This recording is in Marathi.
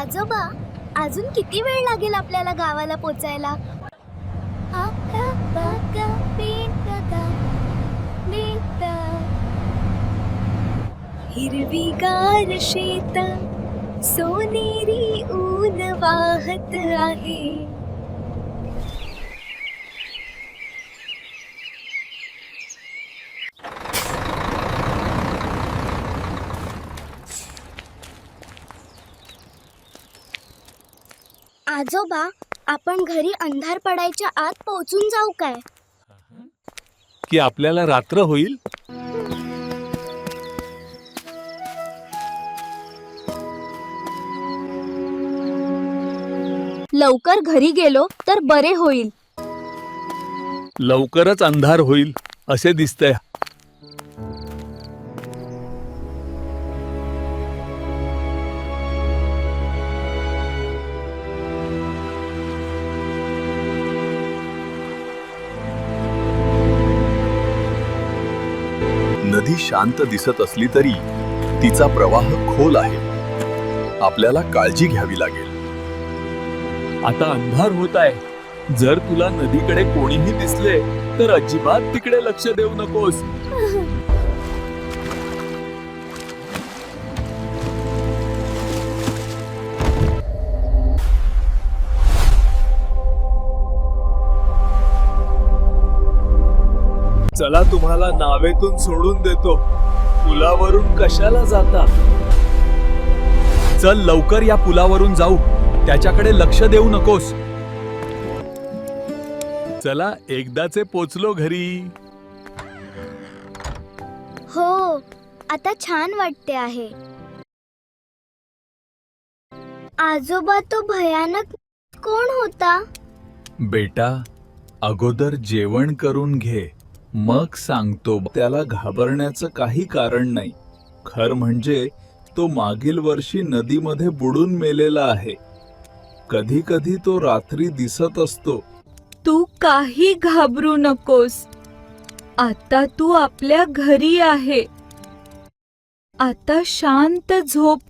आजोबा, अजून किती वेळ लागेल आपल्याला गावाला पोचायला? हिरवीगार शेत सोनेरी ऊन वाहत आहे. आजोबा, आपण घरी अंधार पडायच्या आत पोहोचून जाऊ काय? की आपल्याला रात्र होईल? लवकर घरी गेलो तर बरे होईल. लवकरच अंधार होईल असे दिसतंय. नदी शांत दिसत असली तरी तिचा प्रवाह खोल आहे. आपल्याला काळजी घ्यावी लागेल. आता अंधार होत आहे. जर तुला नदीकडे कोणीही दिसले तर अजिबात तिकडे लक्ष देऊ नकोस. चला, तुम्हाला नावेतून सोडून देतो. पुलावरून कशाला जाता? चल लवकर या पुलावरून जाऊ. त्याच्याकडे लक्ष देऊ नकोस. चला, एकदाचे पोचलो घरी. हो, आता छान वाटते आहे. आजोबा, तो भयानक कोण होता? बेटा, अगोदर जेवण करून घे, मग सांगतो. त्याला घाबरण्याचं काही कारण नाही. खरं म्हणजे तो मागील वर्षी नदीमध्ये बुडून मेलेला आहे. कधी कधी तो रात्री दिसत असतो. तू काही घाबरू नकोस. आता तू आपल्या घरी आहे. आता शांत झोप